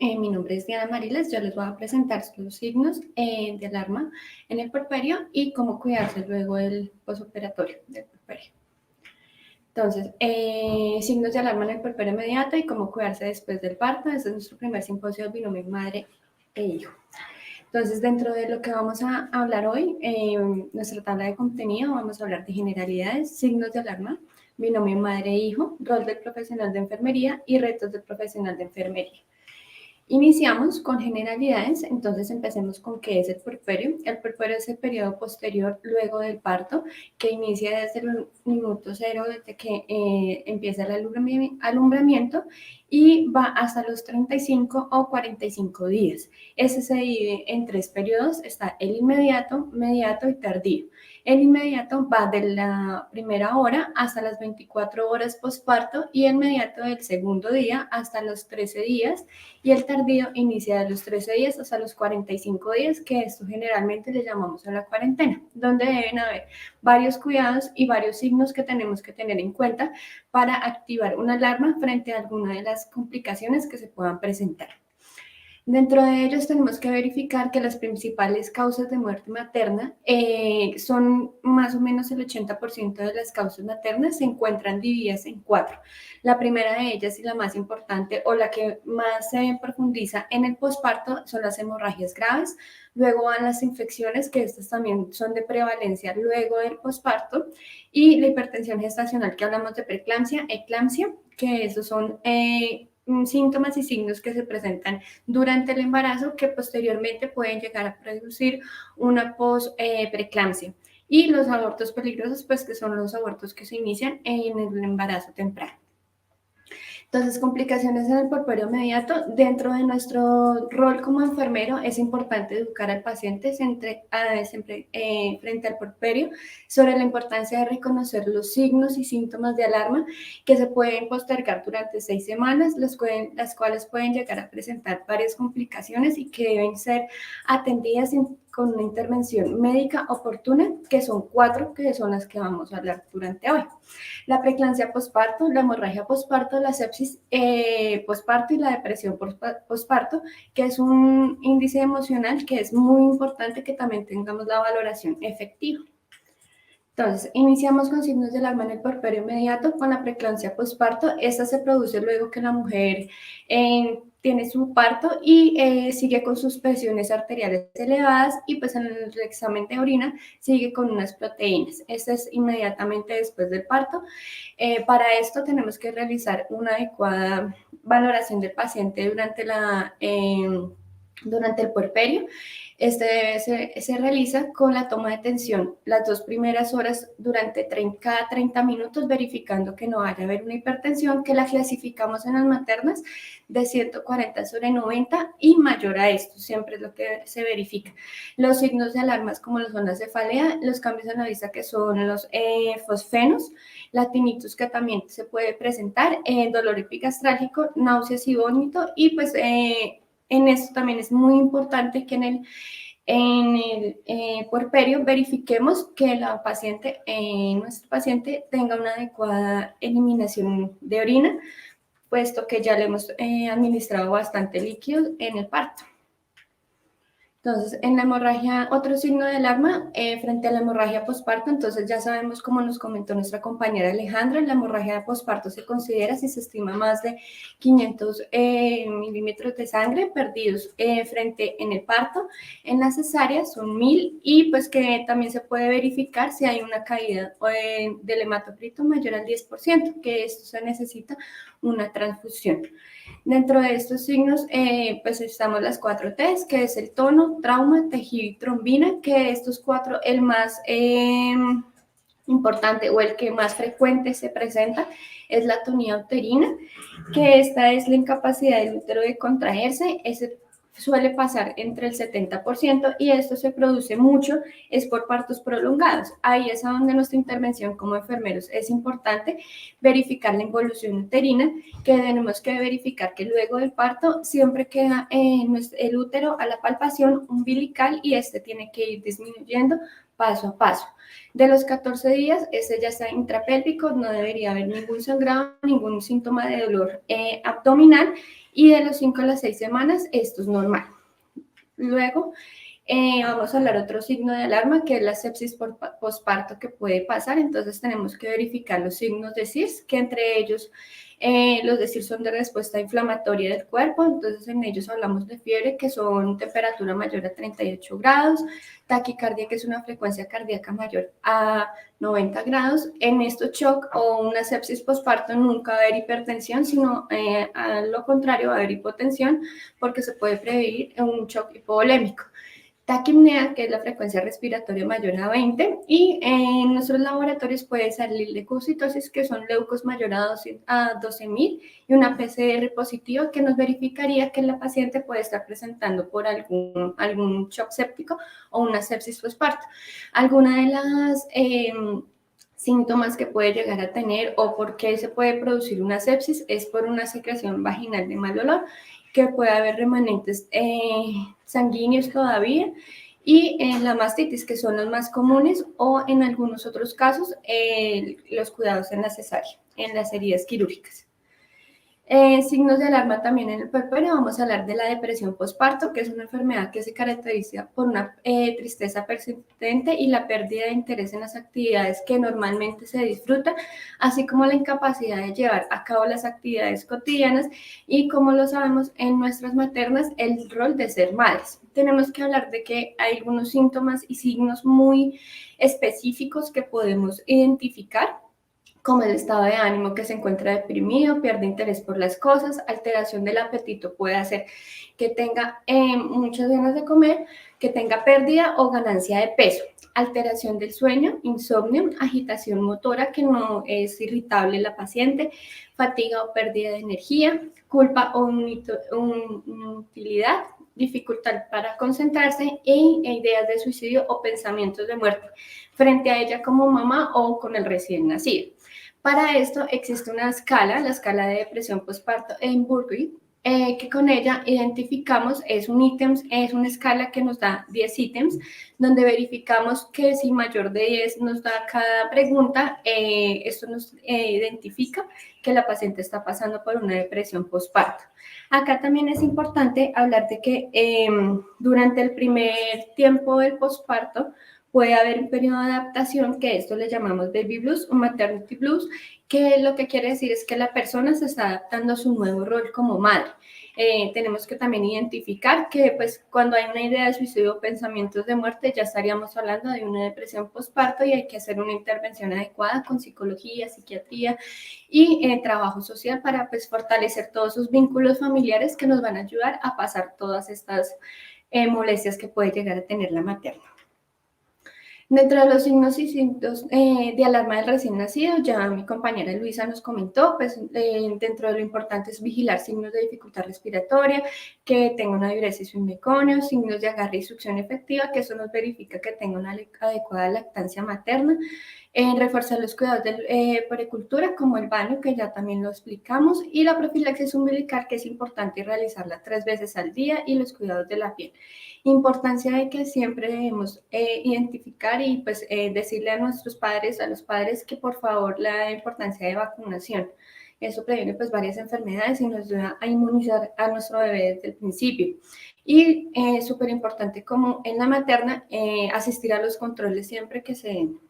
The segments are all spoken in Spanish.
Mi nombre es Diana Mariles, yo les voy a presentar los signos de alarma en el puerperio y cómo cuidarse luego del posoperatorio del puerperio. Entonces, signos de alarma en el puerperio inmediato y cómo cuidarse después del parto. Este es nuestro primer simposio del binomio madre e hijo. Entonces, dentro de lo que vamos a hablar hoy, nuestra tabla de contenido, vamos a hablar de generalidades, signos de alarma, binomio madre e hijo, rol del profesional de enfermería y retos del profesional de enfermería. Iniciamos con generalidades, entonces empecemos con qué es el puerperio. El puerperio es el periodo posterior luego del parto, que inicia desde el minuto cero, desde que empieza el alumbramiento y va hasta los 35 o 45 días. Ese se divide en tres periodos, está el inmediato, mediato y tardío. El inmediato va de la primera hora hasta las 24 horas postparto y el mediato del segundo día hasta los 13 días y el tardío inicia de los 13 días hasta los 45 días, que esto generalmente le llamamos a la cuarentena, donde deben haber varios cuidados y varios signos que tenemos que tener en cuenta para activar una alarma frente a alguna de las complicaciones que se puedan presentar. Dentro de ellos tenemos que verificar que las principales causas de muerte materna son más o menos el 80% de las causas maternas se encuentran divididas en 4. La primera de ellas y la más importante o la que más se profundiza en el posparto son las hemorragias graves. Luego van las infecciones, que estas también son de prevalencia luego del posparto, y la hipertensión gestacional, que hablamos de preeclampsia, eclampsia, que esos son síntomas y signos que se presentan durante el embarazo que posteriormente pueden llegar a producir una preeclampsia. Y los abortos peligrosos, pues que son los abortos que se inician en el embarazo temprano. Entonces, complicaciones en el puerperio inmediato. Dentro de nuestro rol como enfermero es importante educar al paciente siempre, frente al puerperio sobre la importancia de reconocer los signos y síntomas de alarma que se pueden postergar durante 6 semanas, las cuales pueden llegar a presentar varias complicaciones y que deben ser atendidas con una intervención médica oportuna, que son 4, que son las que vamos a hablar durante hoy. La preeclampsia posparto, la hemorragia posparto, la sepsis posparto y la depresión posparto, que es un índice emocional que es muy importante que también tengamos la valoración efectiva. Entonces, iniciamos con signos de alarma en el puerperio inmediato con la preeclampsia posparto. Esta se produce luego que la mujer tiene su parto y sigue con sus presiones arteriales elevadas y pues en el examen de orina sigue con unas proteínas. Este es inmediatamente después del parto. Para esto tenemos que realizar una adecuada valoración del paciente durante el puerperio. Se realiza con la toma de tensión las 2 primeras horas durante cada 30 minutos, verificando que no vaya a haber una hipertensión, que la clasificamos en las maternas de 140/90 y mayor a esto, siempre es lo que se verifica. Los signos de alarmas como son la cefalea, los cambios en la vista que son los fosfenos, la tinnitus que también se puede presentar, dolor epigastrálico, náuseas y vómito y pues en esto también es muy importante que en el puerperio verifiquemos que nuestro paciente tenga una adecuada eliminación de orina, puesto que ya le hemos administrado bastante líquido en el parto. Entonces, en la hemorragia, otro signo de alarma frente a la hemorragia posparto, entonces ya sabemos, como nos comentó nuestra compañera Alejandra, la hemorragia posparto se considera si se estima más de 500 milímetros de sangre perdidos en el parto. En la cesárea son 1000 y pues que también se puede verificar si hay una caída del hematocrito mayor al 10%, que esto se necesita una transfusión. Dentro de estos signos, pues estamos las 4 T's, que es el tono, trauma, tejido y trombina, que estos 4, el más importante o el que más frecuente se presenta es la tonía uterina, que esta es la incapacidad del útero de contraerse. Ese suele pasar entre el 70% y esto se produce mucho es por partos prolongados. Ahí es a donde nuestra intervención como enfermeros es importante verificar la involución uterina, que tenemos que verificar que luego del parto siempre queda el útero a la palpación umbilical y este tiene que ir disminuyendo paso a paso. De los 14 días, este ya está intrapélvico, no debería haber ningún sangrado, ningún síntoma de dolor abdominal, y de los 5 a las 6 semanas, esto es normal. Luego, vamos a hablar otro signo de alarma, que es la sepsis posparto que puede pasar. Entonces tenemos que verificar los signos de SIRS, que entre ellos los de SIRS son de respuesta inflamatoria del cuerpo. Entonces en ellos hablamos de fiebre, que son temperatura mayor a 38 grados, taquicardia, que es una frecuencia cardíaca mayor a 90 grados. En estos shock o una sepsis posparto nunca va a haber hipertensión, sino a lo contrario va a haber hipotensión, porque se puede prevenir un shock hipovolémico. Taquipnea, que es la frecuencia respiratoria mayor a 20, y en nuestros laboratorios puede salir leucocitosis, que son leucos mayor a 12.000, y una PCR positiva, que nos verificaría que la paciente puede estar presentando por algún shock séptico o una sepsis posparto. Alguna de las síntomas que puede llegar a tener o por qué se puede producir una sepsis es por una secreción vaginal de mal olor, que puede haber remanentes sanguíneos todavía, y la mastitis, que son los más comunes, o en algunos otros casos los cuidados en la cesárea, en las heridas quirúrgicas. Signos de alarma también en el puerperio. Vamos a hablar de la depresión postparto, que es una enfermedad que se caracteriza por una tristeza persistente y la pérdida de interés en las actividades que normalmente se disfrutan, así como la incapacidad de llevar a cabo las actividades cotidianas y, como lo sabemos en nuestras maternas, el rol de ser madres. Tenemos que hablar de que hay algunos síntomas y signos muy específicos que podemos identificar, como el estado de ánimo, que se encuentra deprimido, pierde interés por las cosas, alteración del apetito, puede hacer que tenga muchas ganas de comer, que tenga pérdida o ganancia de peso, alteración del sueño, insomnio, agitación motora, que no es irritable la paciente, fatiga o pérdida de energía, culpa o inutilidad, dificultad para concentrarse e ideas de suicidio o pensamientos de muerte frente a ella como mamá o con el recién nacido. Para esto existe una escala, la escala de depresión postparto en Burgui, que con ella identificamos, es una escala que nos da 10 ítems, donde verificamos que si mayor de 10 nos da cada pregunta, esto nos identifica que la paciente está pasando por una depresión postparto. Acá también es importante hablar de que durante el primer tiempo del postparto puede haber un periodo de adaptación, que esto le llamamos baby blues o maternity blues, que lo que quiere decir es que la persona se está adaptando a su nuevo rol como madre. Tenemos que también identificar que, pues, cuando hay una idea de suicidio o pensamientos de muerte, ya estaríamos hablando de una depresión postparto y hay que hacer una intervención adecuada con psicología, psiquiatría y trabajo social para, pues, fortalecer todos esos vínculos familiares que nos van a ayudar a pasar todas estas molestias que puede llegar a tener la materna. Dentro de los signos y síntomas de alarma del recién nacido, ya mi compañera Luisa nos comentó, pues dentro de lo importante es vigilar signos de dificultad respiratoria, que tenga una diuresis meconio, signos de agarre y succión efectiva, que eso nos verifica que tenga una adecuada lactancia materna, reforzar los cuidados de puericultura, como el baño, que ya también lo explicamos, y la profilaxis umbilical, que es importante realizarla 3 veces al día, y los cuidados de la piel. Importancia de que siempre debemos identificar y, pues, decirle a nuestros padres, a los padres, que por favor la importancia de vacunación. Eso previene, pues, varias enfermedades y nos ayuda a inmunizar a nuestro bebé desde el principio. Y súper importante, como en la materna, asistir a los controles siempre que se den.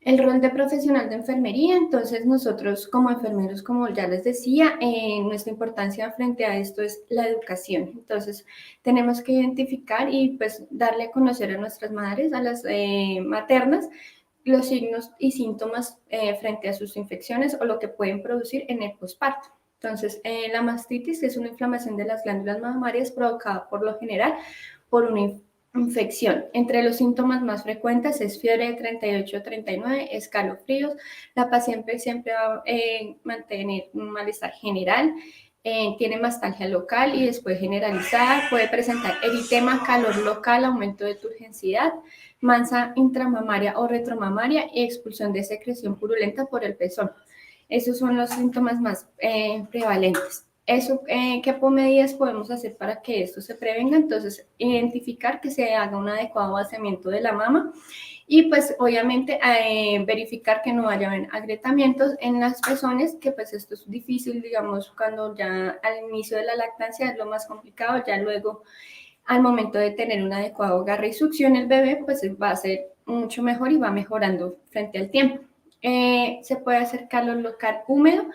El rol de profesional de enfermería. Entonces nosotros como enfermeros, como ya les decía, nuestra importancia frente a esto es la educación. Entonces tenemos que identificar y, pues, darle a conocer a nuestras madres, a las maternas, los signos y síntomas frente a sus infecciones o lo que pueden producir en el posparto. Entonces, la mastitis es una inflamación de las glándulas mamarias provocada por lo general por una infección. Entre los síntomas más frecuentes es fiebre de 38 a 39, escalofríos. La paciente siempre va a mantener un malestar general, tiene mastalgia local y después generalizada, puede presentar eritema, calor local, aumento de turgenciedad, mansa intramamaria o retromamaria y expulsión de secreción purulenta por el pezón. Esos son los síntomas más prevalentes. eso, ¿qué medidas podemos hacer para que esto se prevenga? Entonces, identificar que se haga un adecuado vaciamiento de la mama y pues obviamente verificar que no haya agrietamientos en las pezones, que pues esto es difícil, digamos, cuando ya al inicio de la lactancia es lo más complicado, ya luego al momento de tener un adecuado agarre y succión el bebé, pues va a ser mucho mejor y va mejorando frente al tiempo. Se puede hacer calor local húmedo,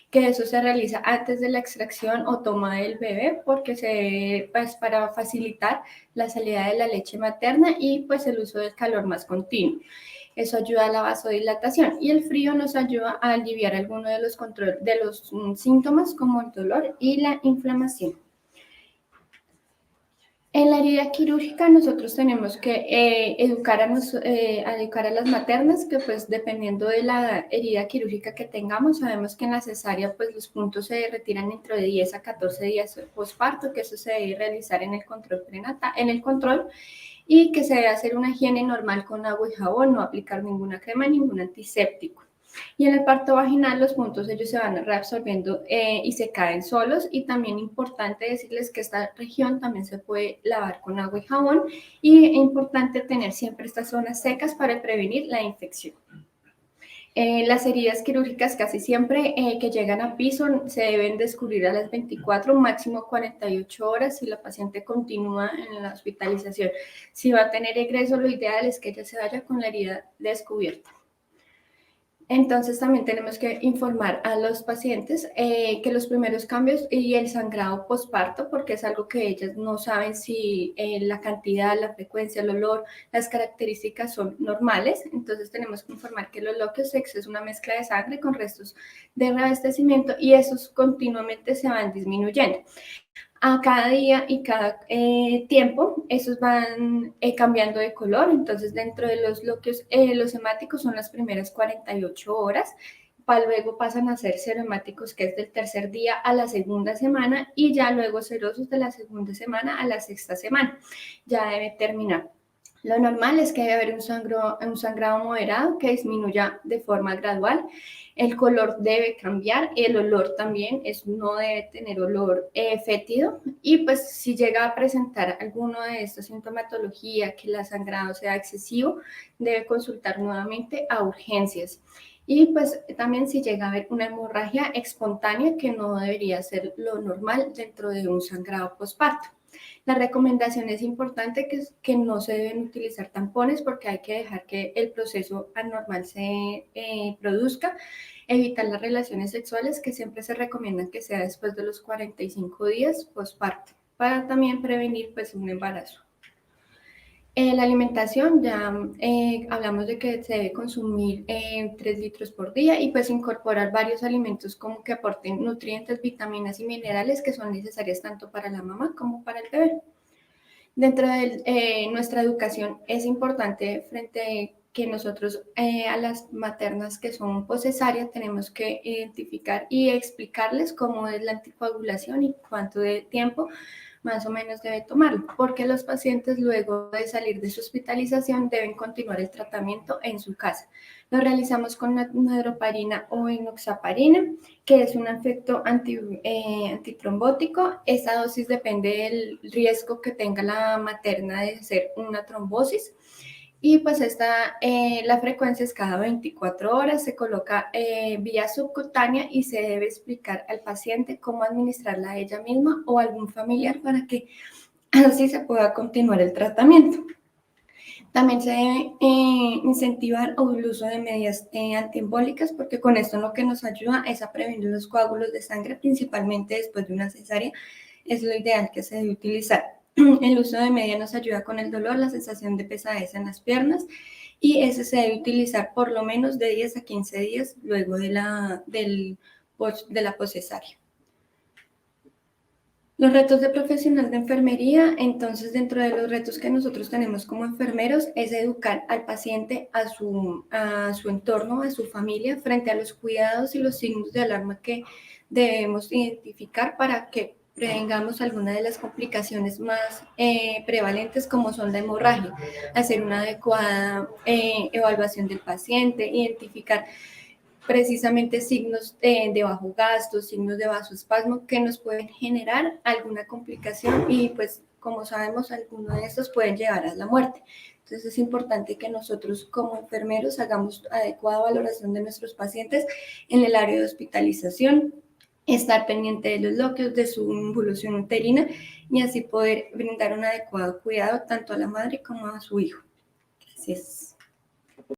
que eso se realiza antes de la extracción o toma del bebé, porque pues para facilitar la salida de la leche materna y pues el uso del calor más continuo. Eso ayuda a la vasodilatación y el frío nos ayuda a aliviar algunos de los síntomas como el dolor y la inflamación. En la herida quirúrgica nosotros tenemos que educar a las maternas, que pues dependiendo de la herida quirúrgica que tengamos, sabemos que en la cesárea pues los puntos se retiran dentro de 10 a 14 días posparto, que eso se debe realizar en el control prenatal, en el control, y que se debe hacer una higiene normal con agua y jabón, no aplicar ninguna crema, ningún antiséptico. Y en el parto vaginal los puntos ellos se van reabsorbiendo y se caen solos. Y también importante decirles que esta región también se puede lavar con agua y jabón. Y es importante tener siempre estas zonas secas para prevenir la infección. Las heridas quirúrgicas casi siempre que llegan a piso se deben descubrir a las 24, máximo 48 horas si la paciente continúa en la hospitalización. Si va a tener egreso, lo ideal es que ella se vaya con la herida descubierta. Entonces también tenemos que informar a los pacientes que los primeros cambios y el sangrado posparto, porque es algo que ellas no saben si la cantidad, la frecuencia, el olor, las características son normales. Entonces tenemos que informar que los loquios sexo es una mezcla de sangre con restos de reabastecimiento y esos continuamente se van disminuyendo. A cada día y cada tiempo, esos van cambiando de color. Entonces, dentro de los loquios, los hemáticos son las primeras 48 horas, para luego pasan a ser serohemáticos, que es del tercer día a la segunda semana, y ya luego serosos de la segunda semana a la sexta semana. Ya debe terminar. Lo normal es que debe haber un sangrado moderado que disminuya de forma gradual. El color debe cambiar, el olor también no debe tener olor fétido, y pues si llega a presentar alguno de estos sintomatología, que el sangrado sea excesivo, debe consultar nuevamente a urgencias. Y pues también si llega a haber una hemorragia espontánea, que no debería ser lo normal dentro de un sangrado posparto. La recomendación es importante que no se deben utilizar tampones, porque hay que dejar que el proceso anormal se produzca. Evitar las relaciones sexuales, que siempre se recomiendan que sea después de los 45 días posparto, para también prevenir pues un embarazo. La alimentación, ya hablamos de que se debe consumir 3 litros por día y pues incorporar varios alimentos como que aporten nutrientes, vitaminas y minerales que son necesarias tanto para la mamá como para el bebé. Dentro de nuestra educación es importante frente a que nosotros a las maternas que son poscesáreas tenemos que identificar y explicarles cómo es la anticoagulación y cuánto de tiempo más o menos debe tomarlo, porque los pacientes luego de salir de su hospitalización deben continuar el tratamiento en su casa. Lo realizamos con nadroparina o enoxaparina, que es un efecto antitrombótico. Esta dosis depende del riesgo que tenga la materna de hacer una trombosis. Y pues la frecuencia es cada 24 horas, se coloca vía subcutánea y se debe explicar al paciente cómo administrarla a ella misma o a algún familiar para que así se pueda continuar el tratamiento. También se debe incentivar el uso de medidas antiembólicas, porque con esto lo que nos ayuda es a prevenir los coágulos de sangre, principalmente después de una cesárea. Es lo ideal que se debe utilizar. El uso de media nos ayuda con el dolor, la sensación de pesadez en las piernas, y ese se debe utilizar por lo menos de 10 a 15 días luego de la poscesárea. Los retos de profesional de enfermería, entonces dentro de los retos que nosotros tenemos como enfermeros es educar al paciente, a su entorno, a su familia, frente a los cuidados y los signos de alarma que debemos identificar para que prevengamos alguna de las complicaciones más prevalentes, como son la hemorragia. Hacer una adecuada evaluación del paciente, identificar precisamente signos de bajo gasto, signos de vasoespasmo que nos pueden generar alguna complicación y pues como sabemos algunos de estos pueden llevar a la muerte. Entonces es importante que nosotros como enfermeros hagamos adecuada valoración de nuestros pacientes en el área de hospitalización, estar pendiente de los bloqueos, de su involución uterina y así poder brindar un adecuado cuidado tanto a la madre como a su hijo. Gracias.